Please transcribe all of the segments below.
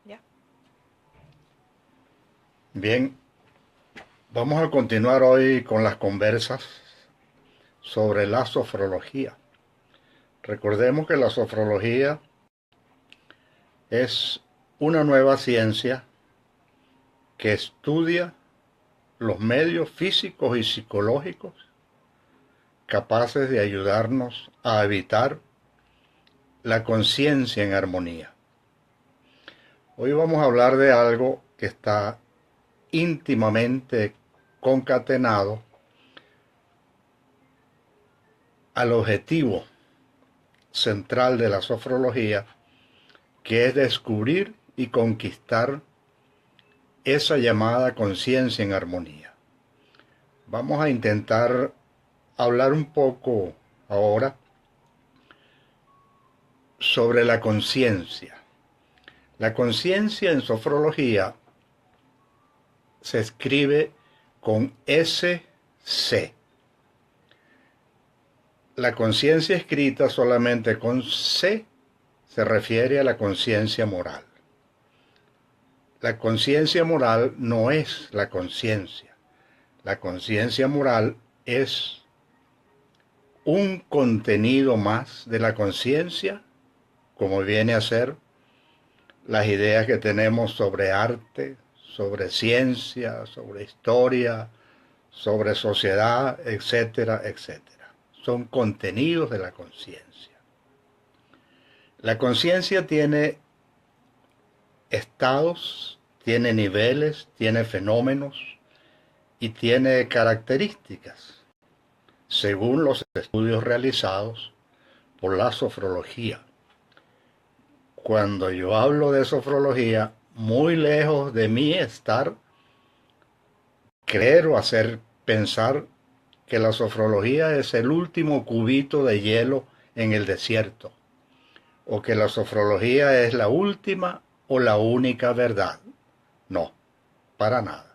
Ya. Bien, vamos a continuar hoy con las conversas sobre la sofrología. Recordemos que la sofrología es una nueva ciencia que estudia los medios físicos y psicológicos capaces de ayudarnos a evitar la conciencia en armonía. Hoy vamos a hablar de algo que está íntimamente concatenado al objetivo central de la sofrología, que es descubrir y conquistar esa llamada conciencia en armonía. Vamos a intentar hablar un poco ahora sobre la conciencia. La conciencia en sofrología se escribe con SC. La conciencia escrita solamente con C se refiere a la conciencia moral. La conciencia moral no es la conciencia. La conciencia moral es un contenido más de la conciencia, como viene a ser las ideas que tenemos sobre arte, sobre ciencia, sobre historia, sobre sociedad, etcétera, etcétera. Son contenidos de la conciencia. La conciencia tiene estados, tiene niveles, tiene fenómenos y tiene características, según los estudios realizados por la sofrología. Cuando yo hablo de sofrología, muy lejos de mí estar creer o hacer pensar que la sofrología es el último cubito de hielo en el desierto, o que la sofrología es la última o la única verdad. No, para nada.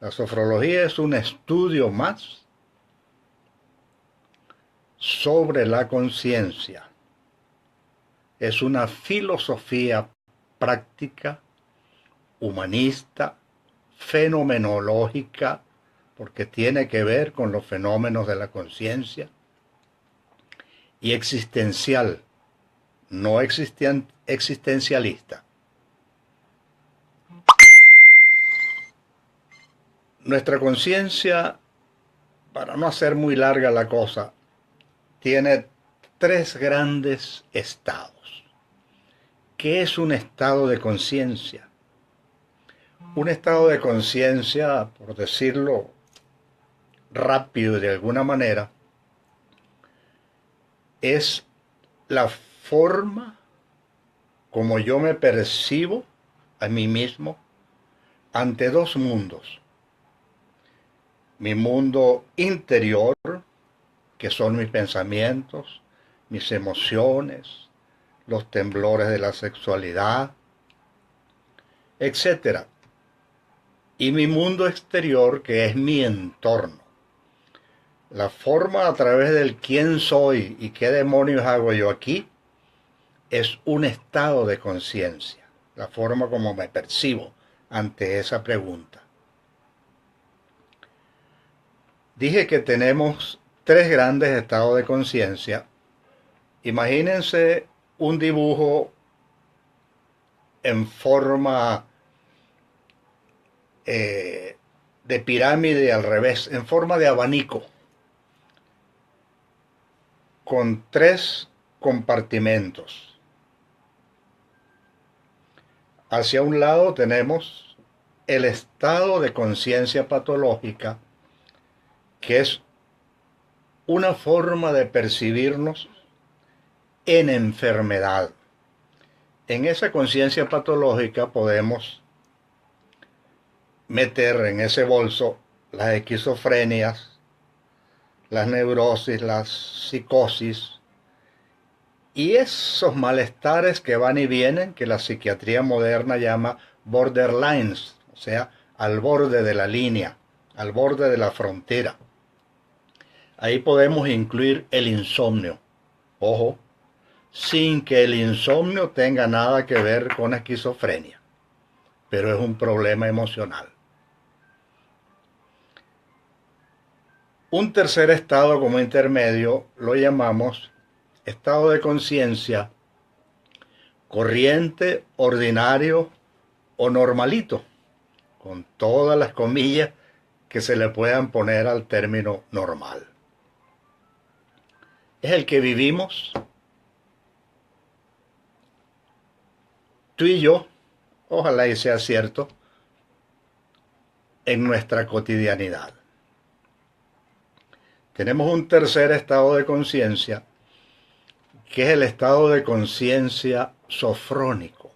La sofrología es un estudio más sobre la conciencia. Es una filosofía práctica, humanista, fenomenológica, porque tiene que ver con los fenómenos de la conciencia, y existencial, no existencialista. Nuestra conciencia, para no hacer muy larga la cosa, tiene tres grandes estados. ¿Qué es un estado de conciencia? Un estado de conciencia, por decirlo rápido y de alguna manera, es la forma como yo me percibo a mí mismo ante dos mundos. Mi mundo interior, que son mis pensamientos, mis emociones, los temblores de la sexualidad, etc. Y mi mundo exterior, que es mi entorno. La forma a través del quién soy y qué demonios hago yo aquí es un estado de conciencia, la forma como me percibo ante esa pregunta. Dije que tenemos tres grandes estados de conciencia. Imagínense un dibujo en forma de pirámide al revés, en forma de abanico, con tres compartimentos. Hacia un lado tenemos el estado de conciencia patológica, que es una forma de percibirnos en enfermedad. En esa conciencia patológica podemos meter en ese bolso las esquizofrenias, las neurosis, las psicosis y esos malestares que van y vienen, que la psiquiatría moderna llama borderlines, o sea, al borde de la línea, al borde de la frontera. Ahí podemos incluir el insomnio, ojo, sin que el insomnio tenga nada que ver con esquizofrenia. pero es un problema emocional. Un tercer estado como intermedio lo llamamos estado de conciencia corriente, ordinario o normalito, con todas las comillas que se le puedan poner al término normal. Es el que vivimos tú y yo, ojalá y sea cierto, en nuestra cotidianidad. Tenemos un tercer estado de conciencia, que es el estado de conciencia sofrónico,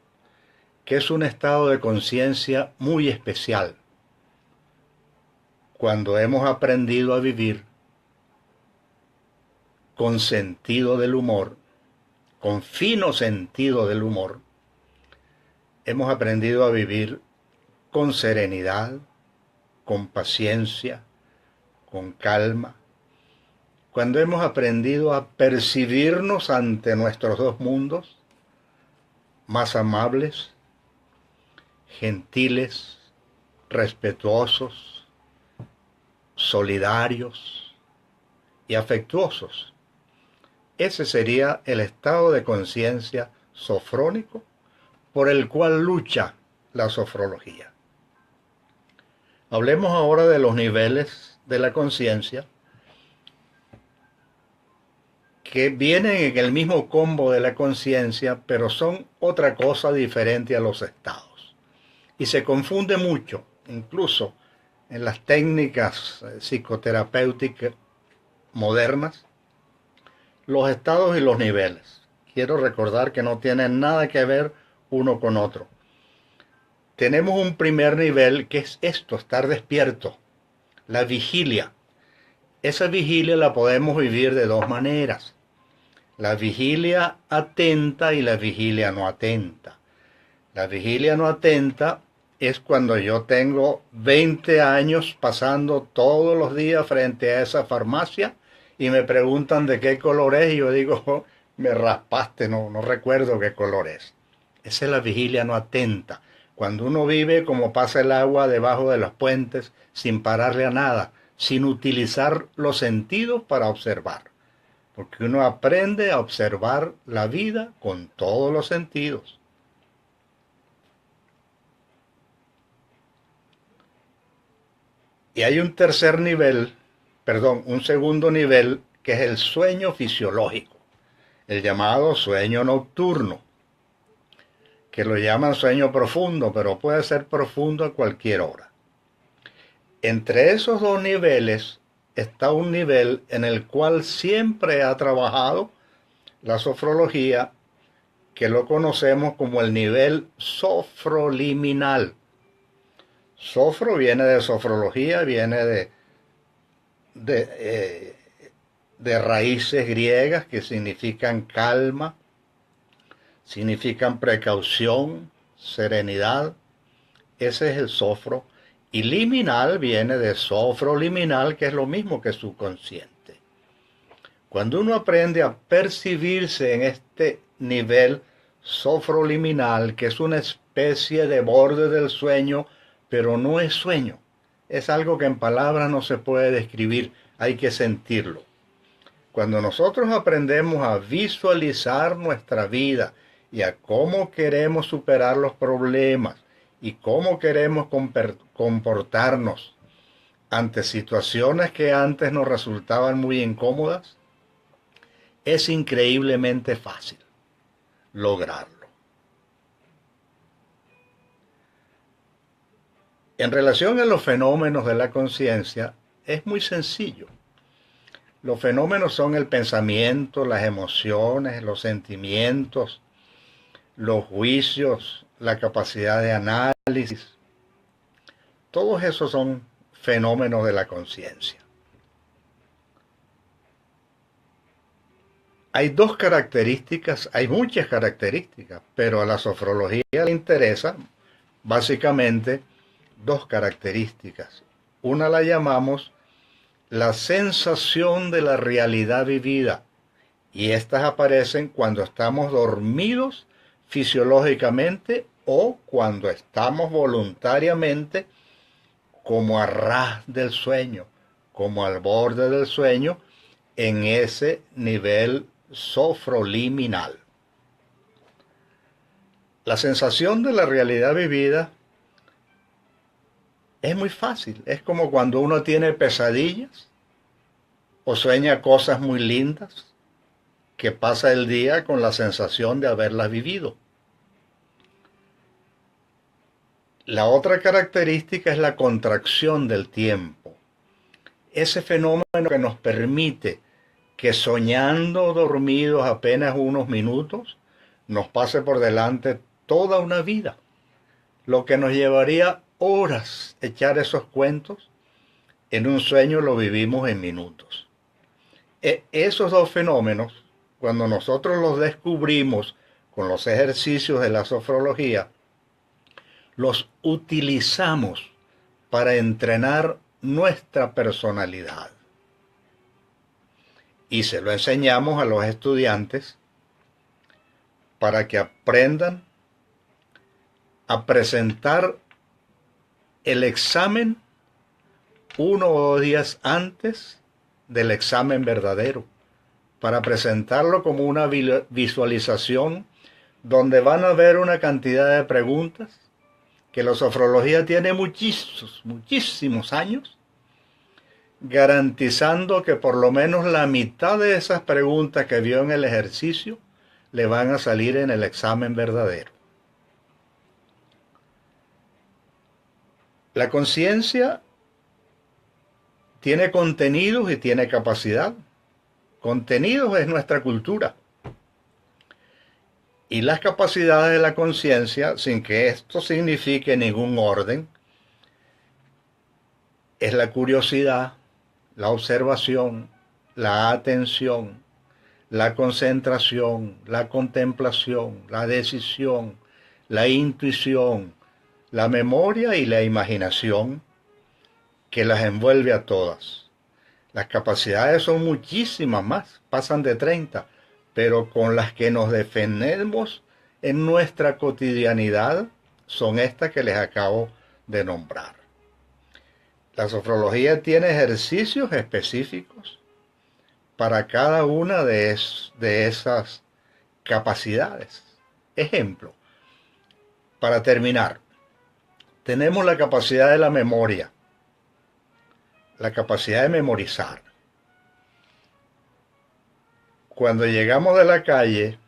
que es un estado de conciencia muy especial, cuando hemos aprendido a vivir con sentido del humor, con fino sentido del humor, hemos aprendido a vivir con serenidad, con paciencia, con calma, cuando hemos aprendido a percibirnos ante nuestros dos mundos más amables, gentiles, respetuosos, solidarios y afectuosos. Ese sería el estado de conciencia sofrónico por el cual lucha la sofrología. Hablemos ahora de los niveles de la conciencia que vienen en el mismo combo de la conciencia, pero son otra cosa diferente a los estados. Y se confunde mucho, incluso en las técnicas psicoterapéuticas modernas, los estados y los niveles. Quiero recordar que no tienen nada que ver uno con otro. Tenemos un primer nivel que es esto, estar despierto, la vigilia. Esa vigilia la podemos vivir de dos maneras. La vigilia atenta y la vigilia no atenta. La vigilia no atenta es cuando yo tengo 20 años pasando todos los días frente a esa farmacia y me preguntan de qué color es y yo digo, oh, me raspaste, no recuerdo qué color es. Esa es la vigilia no atenta. Cuando uno vive como pasa el agua debajo de los puentes sin pararle a nada, sin utilizar los sentidos para observar. Porque uno aprende a observar la vida con todos los sentidos. Y hay un segundo nivel, que es el sueño fisiológico, el llamado sueño nocturno, que lo llaman sueño profundo, pero puede ser profundo a cualquier hora. Entre esos dos niveles está un nivel en el cual siempre ha trabajado la sofrología, que lo conocemos como el nivel sofroliminal. Sofro viene de sofrología, viene de raíces griegas que significan calma, significan precaución, serenidad. Ese es el sofro. Y liminal viene de sofroliminal, que es lo mismo que subconsciente. Cuando uno aprende a percibirse en este nivel sofroliminal, que es una especie de borde del sueño, pero no es sueño. Es algo que en palabras no se puede describir, hay que sentirlo. Cuando nosotros aprendemos a visualizar nuestra vida y a cómo queremos superar los problemas y cómo queremos comportarnos ante situaciones que antes nos resultaban muy incómodas, es increíblemente fácil lograrlo. En relación a los fenómenos de la conciencia, es muy sencillo. Los fenómenos son el pensamiento, las emociones, los sentimientos, los juicios, la capacidad de análisis. Todos esos son fenómenos de la conciencia. Hay dos características, hay muchas características, pero a la sofrología le interesa básicamente dos características. Una la llamamos la sensación de la realidad vivida, y estas aparecen cuando estamos dormidos fisiológicamente o cuando estamos voluntariamente como a ras del sueño, como al borde del sueño, en ese nivel sofroliminal. La sensación de la realidad vivida es muy fácil. Es como cuando uno tiene pesadillas o sueña cosas muy lindas, que pasa el día con la sensación de haberlas vivido. La otra característica es la contracción del tiempo. Ese fenómeno que nos permite que soñando dormidos apenas unos minutos, nos pase por delante toda una vida. Lo que nos llevaría horas echar esos cuentos, en un sueño lo vivimos en minutos. Esos dos fenómenos, cuando nosotros los descubrimos con los ejercicios de la sofrología, los utilizamos para entrenar nuestra personalidad. Y se lo enseñamos a los estudiantes para que aprendan a presentar el examen 1 o 2 días antes del examen verdadero, para presentarlo como una visualización donde van a ver una cantidad de preguntas que la sofrología tiene muchísimos años, garantizando que por lo menos la mitad de esas preguntas que vio en el ejercicio le van a salir en el examen verdadero. La conciencia tiene contenidos y tiene capacidad. Contenidos es nuestra cultura. Y las capacidades de la conciencia, sin que esto signifique ningún orden, es la curiosidad, la observación, la atención, la concentración, la contemplación, la decisión, la intuición, la memoria y la imaginación, que las envuelve a todas. Las capacidades son muchísimas más, pasan de 30, pero con las que nos defendemos en nuestra cotidianidad son estas que les acabo de nombrar. La sofrología tiene ejercicios específicos para cada una de esas capacidades. Ejemplo, para terminar, tenemos la capacidad de la memoria, la capacidad de memorizar. Cuando llegamos de la calle,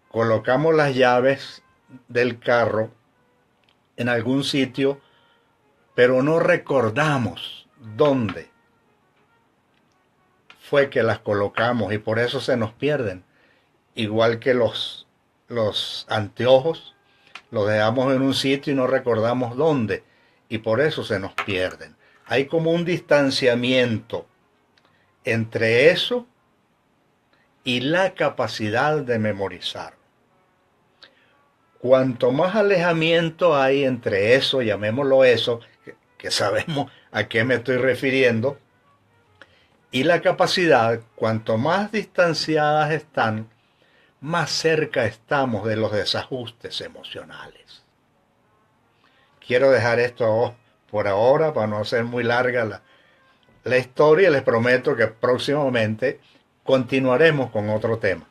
colocamos las llaves del carro en algún sitio, pero no recordamos dónde fue que las colocamos y por eso se nos pierden. Igual que los anteojos, los dejamos en un sitio y no recordamos dónde y por eso se nos pierden. Hay como un distanciamiento entre eso y la capacidad de memorizar. Cuanto más alejamiento hay entre eso, llamémoslo eso, que sabemos a qué me estoy refiriendo, y la capacidad, cuanto más distanciadas están, más cerca estamos de los desajustes emocionales. Quiero dejar esto por ahora para no hacer muy larga la historia. Les prometo que próximamente continuaremos con otro tema.